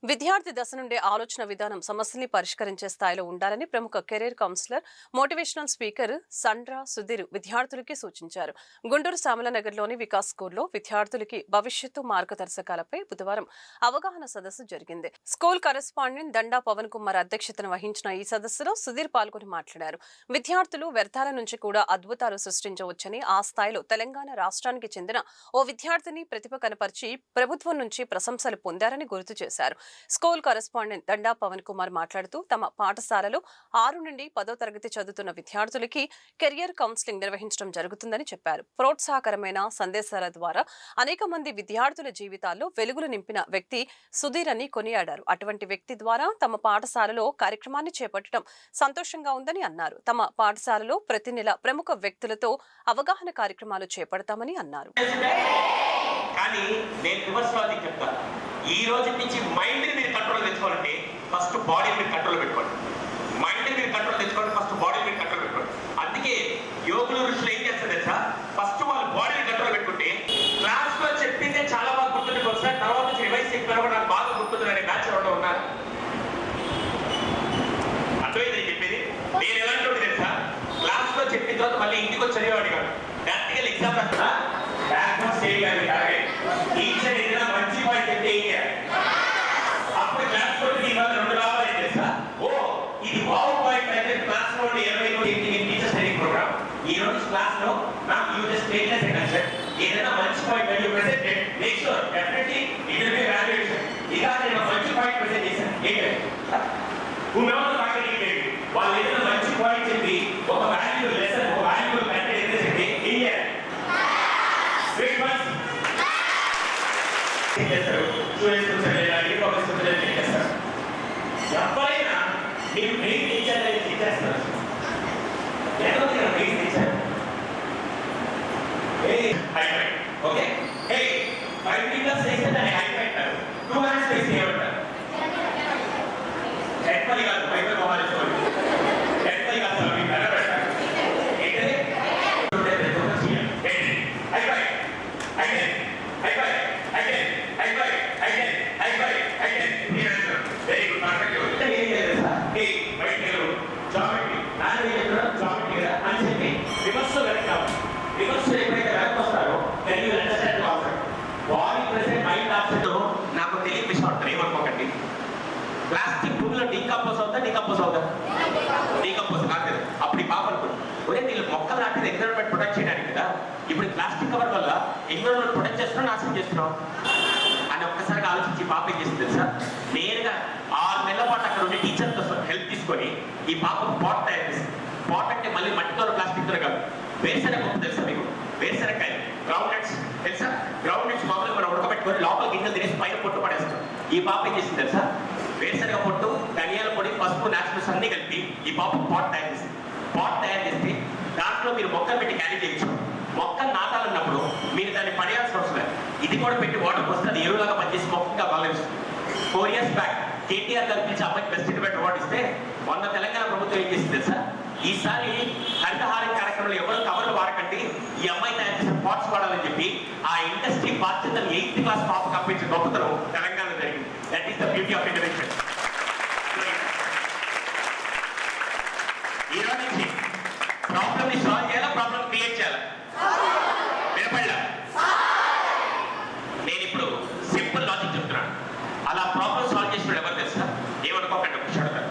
విద్యార్థి దశ నుండే ఆలోచన విధానం సమస్యల్ని పరిష్కరించే స్థాయిలో ఉండాలని ప్రముఖ career counsellor, motivational speaker Sandra Sudheer విద్యార్థులకి సూచించారు. గుంటూరు శ్యామలనగర్లోని వికాస్ స్కూల్లో విద్యార్థులకి భవిష్యత్తు మార్గదర్శకాలపై బుధవారం అవగాహన సదస్సు జరిగింది. స్కూల్ కరెస్పాండెంట్ దండా పవన్ కుమార్ అధ్యక్షతన వహించిన ఈ సదస్సులో సుధీర్ పాల్గొని మాట్లాడారు. విద్యార్థులు వ్యర్థాల నుంచి కూడా అద్భుతాలు సృష్టించవచ్చని, ఆ స్థాయిలో తెలంగాణ రాష్ట్రానికి చెందిన ఓ విద్యార్థిని ప్రతిభ కనపరిచి ప్రభుత్వం నుంచి ప్రశంసలు పొందారని గుర్తు చేశారు. స్కూల్ కరెస్పాండెంట్ దండా పవన్ కుమార్ మాట్లాడుతూ తమ పాఠశాలలో 6 నుండి 10వ తరగతి చదువుతున్న విద్యార్థులకి కెరియర్ కౌన్సిలింగ్ నిర్వహించడం జరుగుతుందని చెప్పారు. ప్రోత్సాహకరమైన సందేశాల ద్వారా అనేక మంది విద్యార్థుల జీవితాల్లో వెలుగులు నింపిన వ్యక్తి సుధీర్ అని కొనియాడారు. అటువంటి వ్యక్తి ద్వారా తమ పాఠశాలలో కార్యక్రమాన్ని చేపట్టడం సంతోషంగా ఉందని అన్నారు. తమ పాఠశాలలో ప్రతి నెల ప్రముఖ వ్యక్తులతో అవగాహన కార్యక్రమాలు చేపడతామని అన్నారు. ఈ రోజు నుంచి మైండ్ని మీరు కంట్రోల్ తెచ్చుకోవాలంటే ఫస్ట్ బాడీని మీరు కంట్రోల్ పెట్టుకోండి. మైండ్ని మీరు కంట్రోల్ తెచ్చుకోవాలంటే ఫస్ట్ బాడీని మీరు కంట్రోల్ పెట్టుకోండి. అందుకే యోగులు ఋషులు ఏం చేస్తారు తెలుసా? ఫస్ట్ వాళ్ళు బాడీని కంట్రోల్ పెట్టుకుంటే క్లాస్ లో చెప్పిందే చాలా బాగా గుర్తుండి వస్తారు. తర్వాత రివైజ్ చెప్పినా నాకు బాగా గుర్తుంది అనే బ్యాచ్ ఎవరో ఉన్నారు. అర్థమైంది నేను చెప్పేది? నేను ఎలాంటి వాడు తెలుసా? క్లాస్ లో చెప్పిన తర్వాత మళ్ళీ ఇంటికి వచ్చి చదివేవాడు కాదు. ప్రాక్టికల్ ఎగ్జామ్ రాస్తా టీచర్ ఏదైనా మంచి పాయింట్ చెప్తే ఏం చేయాలి? అప్పుడు క్లాస్ లో రెండు రావాలి తెలుసా? ఓ ఇది బాగు పాయింట్ అయితే క్లాస్ లో 20 టీచర్స్ ట్రైనింగ్ ప్రోగ్రామ్. ఈ రోజు క్లాస్ లో నాకు you just take as a concept. ఏదైనా మంచి point you presented make sure definitely it will be valuation. ఇలా నేను మంచి పాయింట్ ప్రెజెంట్ చేశాను. ఏంటంటే హూమెవర్ ఫ్యాకల్టీ వాళ్ళు ఏదైనా మంచి పాయింట్ చెప్పి ఒక వాల్యూ లెసన్ ఒక వాల్యూ కంటెంట్ ఏదైతే చెప్తే ఏం చేయాలి? ఎవరైనా మీరు మెయిన్ టీచర్ చేస్తారు. మెయిన్ టీచర్ ఓకే 5 మీటర్స్ వేస్తే దాన్ని హైట్ పెట్టారు. 2 హ్యాండ్స్ వేసి ఏమంటారు? ఎట్పల్లి కాదు, బయట పోవాలి. ఎట్పల్లి కాదు, మీకు మెడ పెట్టారు. నాకు తెలియని విషయం అంటారు, ఏమనుకోకండి. ప్లాస్టిక్ భూమిలో డీకంపోజ్ అవుతా డీకంపోజ్ కాదు. అప్పుడు ఈ పాప అనుకుంటు ఒరే వీళ్ళు మొక్కలు నాటిది ఎన్విరాన్మెంట్ ప్రొటెక్ట్ చేయడానికి కదా, ఇప్పుడు ప్లాస్టిక్ కవర్ వల్ల ఎన్విరాన్మెంట్ ప్రొటెక్ట్ చేస్తున్నాం, నాశనం చేస్తున్నాం అని ఒక్కసారిగా ఆలోచించి పాప ఏం చేసింది తెలుసా? నేరుగా 6 నెలల పాటు అక్కడ ఉండి టీచర్తో హెల్ప్ తీసుకొని ఈ పాప పాట్ తయారు చేసింది. పాట్ అంటే మళ్ళీ మట్టితో ప్లాస్టిక్తో కాదు, వేరుశనగ పప్పు తెలుసా మీకు? వేరుశనగకాయలు గ్రౌండ్ నట్స్ తెలుసా? గ్రౌండ్ నట్స్ మామూలుగా మనం ఉడకబెట్టుకొని లోపల గింజలు తినేసి పైన పొట్టు పడేస్తాం. ఈ పాప ఏం చేసింది తెలుసా? వేరుశనగ పొట్టు, ధనియాల పొడి, పసుపు, న్యాచురల్స్ అన్ని కలిపి ఈ పాప పాట్ తయారు చేసింది. పాట్ తయారు చేస్తే దాంట్లో మీరు మొక్కలు పెట్టి క్యారీ చేయొచ్చు. మొక్కలు నాటాలన్నప్పుడు మీరు దాన్ని పడేయాల్సిన అవసరం లేదు. ఇది కూడా పెట్టి వాటర్ పోస్తే అది ఎరువులాగా పనిచేసి మొక్కగా బాలనిస్తుంది. 4 years బ్యాక్ కేటీఆర్ గారు పిలిచి అమ్మాయికి బెస్ట్ ఇండిపెండెంట్ అవార్డు ఇస్తే మొన్న తెలంగాణ ప్రభుత్వం ఏం చేసింది తెలుసా? ఈసారి హరితహారం కార్యక్రమంలో ఎవరు కవర్లు వాడకండి, ఈ అమ్మాయి తయారు చేసిన పాట్స్ వాడాలని చెప్పి ఆ ఇండస్ట్రీ బాధ్యతను 8th క్లాస్ పాప కంపించిన గొప్పతనం తెలంగాణ జరిగింది. That is the beauty of intervention. ఈ రోజు నుంచి ప్రాబ్లమ్ ని సాల్వ్ చేయాలా, ప్రాబ్లమ్ క్రియేట్ చేయాలా? వినపడలా? నేను ఇప్పుడు సింపుల్ లాజిక్ చెప్తున్నాను. అలా ప్రాబ్లమ్ సాల్వ్ చేసిన ఎవరు తెలుసా? ఏమనుకోకండి, కూర్చోడతారు.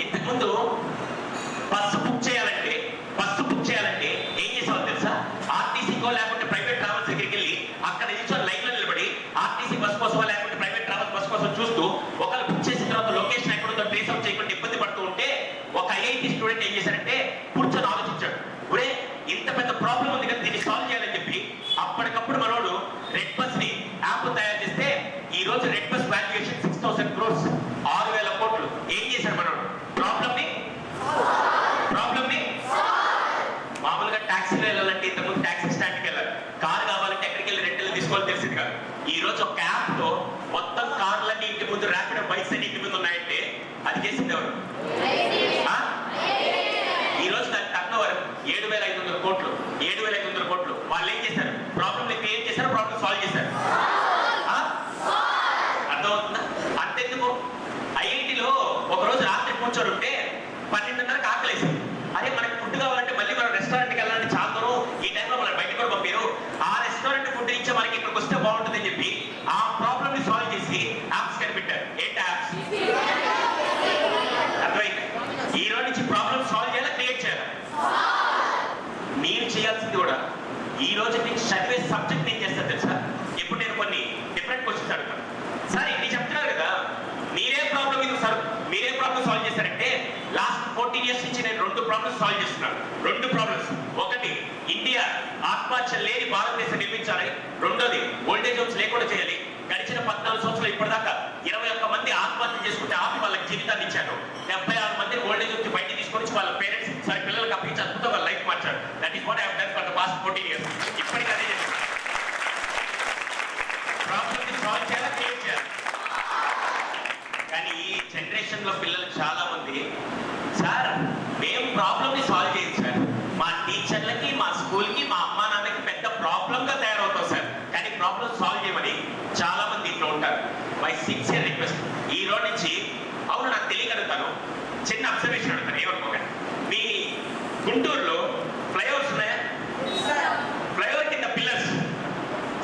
ఇంతకుముందు బస్సు బుక్ చేయాలంటే ఏం చేసేవాళ్ళు తెలుసా? ఆర్టీసీకో లేకుంటే ప్రైవేట్ ట్రావెల్స్ దగ్గరికి వెళ్ళి అక్కడ నిల్చొని లైన్లో నిలబడి ఆర్టీసీ బస్ కోసమో లేకుంటే ప్రైవేట్ ట్రావెల్స్ బస్ కోసం చూస్తూ ఒకళ్ళు బుక్ చేసిన తర్వాత లొకేషన్ ఎక్కడుందో ట్రేస్ అవుట్ చేయకుండా ఇబ్బంది పడుతూ ఉంటే ఒక ఐఐటి స్టూడెంట్ ఏం చేశారంటే కూర్చొని ఆలోచించాడు. ఒరే ఇంత పెద్ద ప్రాబ్లం ఉంది కదా, దీన్ని సాల్వ్ చేయాలని చెప్పి అప్పటికప్పుడు మనోడు రెడ్ బస్ ని యాప్ తయారు చేస్తే ఈ రోజు రెడ్ బస్ వాల్యుయేషన్ 6,000 crores, 6,000 కోట్లు. ఏం చేశాడు మనోడు? ప్రాబ్లమ్ ని మామూలుగా ట్యాక్సీలో వెళ్ళాలంటే ఇంతకుముందు ట్యాక్సీ స్టాండ్కి వెళ్ళాలి, కారు కావాలంటే ఎక్కడికి వెళ్ళి రెంటల్ తీసుకోవాలి, తెలిసింది కాదు. ఈ రోజు ఒక యాప్ తో మొత్తం కార్లన్నీ ఇంటి ముందు ర్యాపిడో బైక్స్ అన్ని ఇంటి ముందు ఉన్నాయంటే అది చేసింది ఎవరు? ఈ రోజు దాని టర్న్ ఓవర్ 7,500 కోట్లు. వాళ్ళు ఏం చేశారు? ప్రాబ్లమ్ క్రియేట్ చేశారు, ప్రాబ్లమ్ సాల్వ్ చేశారు. అర్థమవుతుందా? అంతే ఎందుకు? ఐఐటిలో ఒకరోజు రాత్రి కూర్చొని ఉంటే 12:30కి ఆకలేసింది. అరే మనకి ఫుడ్ కావాలంటే మళ్ళీ మనం రెస్టారెంట్కి వెళ్ళాలంటే చాలా దూరం, ఈ టైంలో మనం బయటకు కూడా పంపారు, ఆ రెస్టారెంట్ ఫుడ్ ఇచ్చే మనకి ఇక్కడికి వస్తే బాగుంటుంది అని చెప్పి ఆ ప్రాబ్లమ్ ని సాల్వ్ చేసి యాప్స్ కనిపెట్టారు. ఏంటి యాప్స్? అర్థమైంది? ఈ రోజు నుంచి ప్రాబ్లమ్ సాల్వ్ చేయాలా, క్రియేట్ చేయాలా? మీరు చేయాల్సింది కూడా ఈ రోజు నుంచి చదివే సబ్జెక్ట్ ఏం చేస్తారు తెలుసా? ఇప్పుడు నేను కొన్ని డిఫరెంట్ క్వశ్చన్స్ అడుగుతాను. సరే మీరు చెప్తున్నారు కదా మీరే ప్రాబ్లం సాల్వ్ చేశారంటే లాస్ట్ 14 years నుంచి నేను 2 ప్రాబ్లమ్స్ సాల్వ్ చేస్తున్నాను. 2 ప్రాబ్లమ్స్. ఒకటి, ఇండియా ఆత్మహత్య లేని భారతదేశం నిర్మించాలి. రెండోది, ఓల్డేజ్ హోమ్స్ లేకుండా చేయాలి. గడిచిన 14 సంవత్సరాలు ఇప్పటిదాకా 21 మంది ఆత్మహత్య చేసుకుంటే ఆపి వాళ్ళకి జీవితాన్ని ఇచ్చాను. 76 మంది ఓల్డేజ్ హోమ్స్ బయటికి తీసుకొని వాళ్ళ పేరెంట్స్ పిల్లలకు అప్పించి అద్భుతంగా వాళ్ళ లైఫ్ మార్చారు. That is what I have done for the past 14 years. ఇప్పటికీ అదే చేస్తాను. ప్రాబ్లమ్ ని సాల్వ్ చేయాలా, క్రియేట్ చేయాలి. కానీ ఈ జనరేషన్ లో పిల్లలు చాలా మంది, సార్ మేము ప్రాబ్లమ్ ని సాల్వ్ చేయం సార్, మా టీచర్లకి మా స్కూల్ కి మా అమ్మా నాన్నకి పెద్ద ప్రాబ్లమ్ గా తయారవుతాం సార్, కానీ ప్రాబ్లమ్ సాల్వ్ చేయమని చాలా మంది ఇంట్లో ఉంటారు. మై సిన్సియర్ రిక్వెస్ట్, ఈ రోజు నుంచి, అవును నాకు తెలియగలుగుతాను, చిన్న అబ్జర్వేషన్ అడుగుతాను, ఏమనుకోకండి. మీ గుంటూరులో ఫ్లైఓవర్స్ ఉన్నాయా? ఫ్లైఓవర్ కింద పిల్లర్స్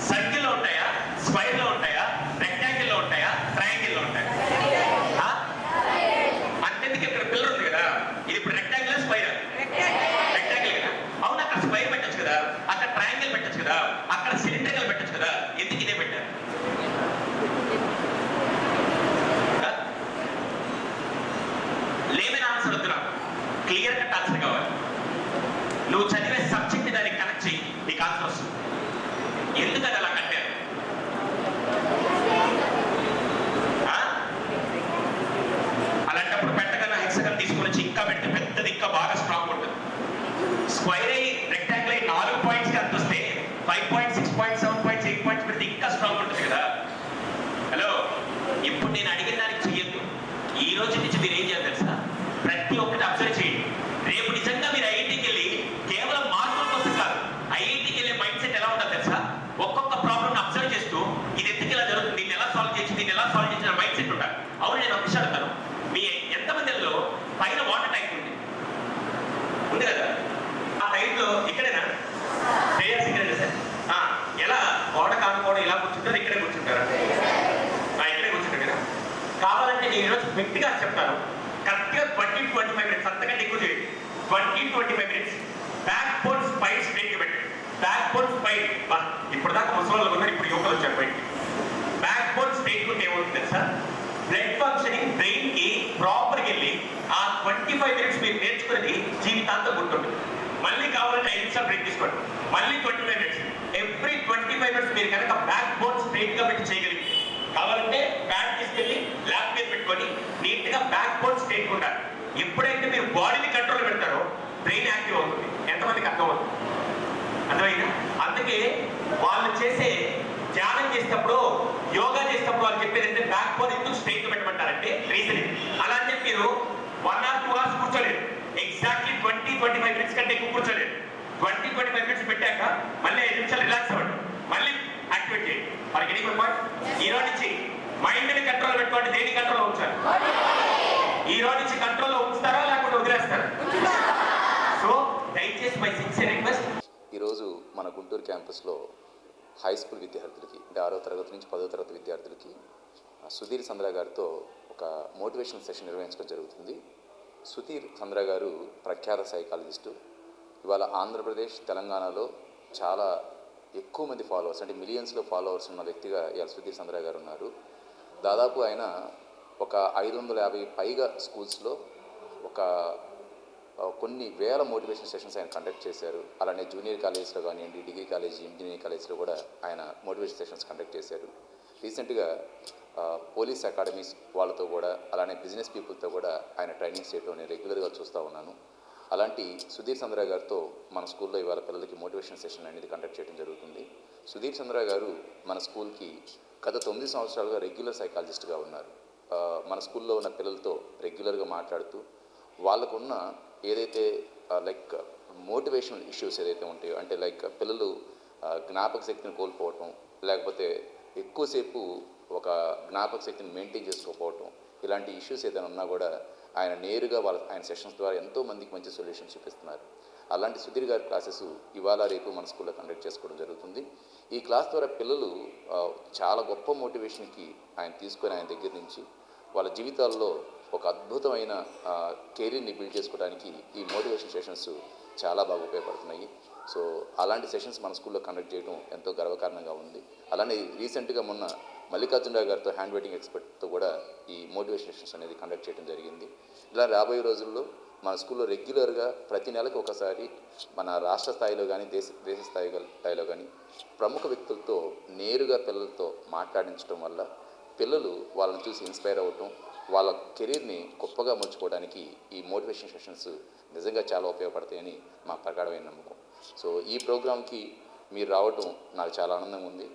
సర్కిల్ లో ఉంటాయా, స్క్వైర్ లో ఉంటాయా, రెక్టాంగిల్ లో ఉంటాయా, ట్రయాంగిల్ లో ఉంటాయా? అంతెందుకు, ఇక్కడ పిల్లర్ ఉంది కదా, ఇది ఇప్పుడు రెక్టాంగిల్ స్క్వైర్? రెక్టాంగిల్ కదా. అవును, అక్కడ స్క్వైర్ పెట్టచ్చు కదా, అక్కడ ట్రయాంగిల్ పెట్టచ్చు కదా, అక్కడ సిలిండ్రికల్ పెట్టచ్చు కదా, ఎందుకు ఇదే పెట్టారు? లేమన్ ఆన్సర్ వద్దురా, క్లియర్ కట్ ఆన్సర్ కావాలి. నువ్వు చదివే సబ్జెక్ట్ దానికి కనెక్ట్ చేయి, నీకు ఆన్సర్ వస్తుంది. ఎందుకు అది అలా కట్టారు? అలాంటప్పుడు పెట్టగల హెక్సగన్ తీసుకొని వచ్చి ఇంకా పెడితే పెద్దది ఇంకా బాగా స్ట్రాంగ్ ఉంటుంది. స్క్వైర్ అయ్యి రెక్టాంగిల్ అయ్యి 4 పాయింట్స్ కి అంత వస్తే 5 పాయింట్స్, 6 పాయింట్స్, 7 పాయింట్స్, 8 పాయింట్స్ పెడితే ఇంకా స్ట్రాంగ్ ఉంటుంది కదా. హలో, ఇప్పుడు నేను అడిగిన దానికి చెయ్యొద్దు. ఈ రోజు నుంచి మీరు ఏం చేయాలి తెలుసా? ప్రతి ఒక్కటి అబ్జర్వ్ చేయండి. రేపు నిజంగా మీరు ఐఐటికి వెళ్ళి కేవలం మార్కుల కోసం కాదు, ఐఐటికి వెళ్ళే మైండ్ సెట్ ఎలా ఉంటుంది తెలుసా? ఒక్కొక్క ప్రాబ్లమ్ అబ్జర్వ్ చేస్తూ ఇది ఎందుకు ఇలా జరుగుతుంది, దీన్ని ఎలా సాల్వ్ చేసి దీన్ని ఎలా సాల్వ్ చేసిన మైండ్ సెట్ ఉంటారు. అవును, నేను ఒక విషయం అడుగుతాను, మీ ఎంతమందిలో పైన వాటర్ ట్యాంక్ ఉంది కదా, ఆ టైప్ లో ఇక్కడేనా ప్లేయర్స్ ఇక్కడే సార్? ఎలా గోడ కాకపోవడం ఇలా కూర్చుంటారు, ఇక్కడే కూర్చుంటారా? ఇక్కడే కూర్చుంటారు కదా. కావాలంటే నేను ఈరోజు వ్యక్తిగా చెప్తాను, కరెక్ట్గా 20-25 minutes, అంతకంటే ఎక్కువ చేయండి. 20-25 minutes back bone spine straight పెట్టండి. బ్యాక్ బోన్ స్పైన్, ఇప్పుడు దాకా ముసలి ఉన్నారు, ఇప్పుడు యువకులు వచ్చారు బయటికి. బ్యాక్ బోన్ స్ట్రైట్ ఉంటే ఏమవుతుంది తెలుసా? బ్లడ్ ఫంక్షనింగ్ బ్రెయిన్ కి ప్రాపర్గా వెళ్ళి ఆ 25 minutes మీరు నేర్చుకునేది జీవితాంతం గుర్తుంటుంది. మళ్ళీ కావాలంటే 5 నిమిషాలు బ్రేక్ తీసుకోండి, మళ్ళీ 25 minutes. ఎవ్రీ 25 minutes మీరు కనుక బ్యాక్ బోన్ స్ట్రైట్ గా పెట్టి చేయగలిగి, కావాలంటే బ్యాట్ తీసుకెళ్ళి ల్యాప్ మీద పెట్టుకొని నీట్ గా బ్యాక్ బోన్ స్ట్రైట్ ఉండాలి. ఎప్పుడైతే మీరు బాడీని కంట్రోల్ పెడతారో బ్రెయిన్ యాక్టివ్ అవుతుంది. ఎంతమందికి అర్థమవుతుంది? అర్థమైందా? అందుకే వాళ్ళు చేసే ధ్యానం చేసేటప్పుడు, యోగా చేసేటప్పుడు వాళ్ళు చెప్పేది అంటే బ్యాక్ బోన్ ఎందుకు స్ట్రైట్ పెట్టమంటారంటే రీజనింగ్. అలా అని చెప్పి మీరు 1 or 2 hours కూర్చోలేదు, ఎగ్జాక్ట్లీ 20-25 minutes కంటే ఎక్కువ కూర్చోలేదు. 20-25 minutes పెట్టాక మళ్ళీ 5 నిమిషాలు రిలాక్స్ అవ్వండి, మళ్ళీ యాక్టివేట్ చేయండి. మనకి ఎన్ని పాయింట్? ఈ రోజు నుంచి మైండ్ ని కంట్రోల్ పెట్టుకోండి. దేని కంట్రోల్ ఉంచాలి? ఈ రోజు నుంచి కంట్రోల్లో ఉంచుతారా లేకపోతే వదిలేస్తారా? సో దయచేసి మై సిన్సియర్ రిక్వెస్ట్, ఈరోజు మన గుంటూరు క్యాంపస్లో హై స్కూల్ విద్యార్థులకి, అంటే 6వ తరగతి నుంచి 10వ తరగతి విద్యార్థులకి సుధీర్ చంద్ర గారితో ఒక మోటివేషనల్ సెషన్ నిర్వహించడం జరుగుతుంది. సుధీర్ చంద్ర గారు ప్రఖ్యాత సైకాలజిస్టు. ఇవాళ ఆంధ్రప్రదేశ్, తెలంగాణలో చాలా ఎక్కువ మంది ఫాలోవర్స్, అంటే మిలియన్స్లో ఫాలోవర్స్ ఉన్న వ్యక్తిగా ఇవాళ సుధీర్ చంద్ర గారు ఉన్నారు. దాదాపు ఆయన ఒక 550 పైగా స్కూల్స్లో ఒక కొన్ని వేల మోటివేషన్ సెషన్స్ ఆయన కండక్ట్ చేశారు. అలానే జూనియర్ కాలేజ్లో కానివ్వండి, డిగ్రీ కాలేజ్, ఇంజనీరింగ్ కాలేజ్లో కూడా ఆయన మోటివేషన్ సెషన్స్ కండక్ట్ చేశారు. రీసెంట్గా పోలీస్ అకాడమీస్ వాళ్ళతో కూడా, అలానే బిజినెస్ పీపుల్తో కూడా ఆయన ట్రైనింగ్స్ చేయడం నేను రెగ్యులర్గా చూస్తూ ఉన్నాను. అలాంటి సుధీర్ చంద్ర గారితో మన స్కూల్లో ఇవాళ పిల్లలకి మోటివేషన్ సెషన్ అనేది కండక్ట్ చేయడం జరుగుతుంది. సుధీర్ చంద్ర గారు మన స్కూల్కి గత 9 సంవత్సరాలుగా రెగ్యులర్ సైకాలజిస్ట్గా ఉన్నారు. మన స్కూల్లో ఉన్న పిల్లలతో రెగ్యులర్గా మాట్లాడుతూ వాళ్ళకున్న ఏదైతే లైక్ మోటివేషనల్ ఇష్యూస్ ఏదైతే ఉంటాయో, అంటే లైక్ పిల్లలు జ్ఞాపక శక్తిని కోల్పోవటం, లేకపోతే ఎక్కువసేపు ఒక జ్ఞాపక శక్తిని మెయింటైన్ చేసుకోకపోవటం, ఇలాంటి ఇష్యూస్ ఏదైనా ఉన్నా కూడా ఆయన నేరుగా ఆయన సెషన్స్ ద్వారా ఎంతో మందికి మంచి సొల్యూషన్స్ చూపిస్తున్నారు. అలాంటి సుధీర్ గారి క్లాసెస్ ఇవాళ రేపు మన స్కూల్లో కండక్ట్ చేసుకోవడం జరుగుతుంది. ఈ క్లాస్ ద్వారా పిల్లలు చాలా గొప్ప మోటివేషన్కి ఆయన తీసుకొని ఆయన దగ్గర నుంచి వాళ్ళ జీవితాల్లో ఒక అద్భుతమైన కెరీర్ని బిల్డ్ చేసుకోవడానికి ఈ మోటివేషన్ సెషన్స్ చాలా బాగా ఉపయోగపడుతున్నాయి. సో అలాంటి సెషన్స్ మన స్కూల్లో కండక్ట్ చేయడం ఎంతో గర్వకారణంగా ఉంది. అలానే రీసెంట్గా మొన్న మల్లికార్జునరావు గారితో హ్యాండ్ రైటింగ్ ఎక్స్పర్ట్తో కూడా ఈ మోటివేషన్ సెషన్స్ అనేది కండక్ట్ చేయడం జరిగింది. ఇలా రాబోయే రోజుల్లో మన స్కూల్లో రెగ్యులర్గా ప్రతి నెలకు ఒకసారి మన రాష్ట్ర స్థాయిలో కానీ దేశ స్థాయిలో కానీ ప్రముఖ వ్యక్తులతో నేరుగా పిల్లలతో మాట్లాడించడం వల్ల పిల్లలు వాళ్ళని చూసి ఇన్స్పైర్ అవ్వటం, వాళ్ళ కెరీర్ని గొప్పగా మలుచుకోవడానికి ఈ మోటివేషన్ సెషన్స్ నిజంగా చాలా ఉపయోగపడతాయని మా ప్రగాఢమైన నమ్మకం. సో ఈ ప్రోగ్రామ్కి మీరు రావటం నాకు చాలా ఆనందంగా ఉంది.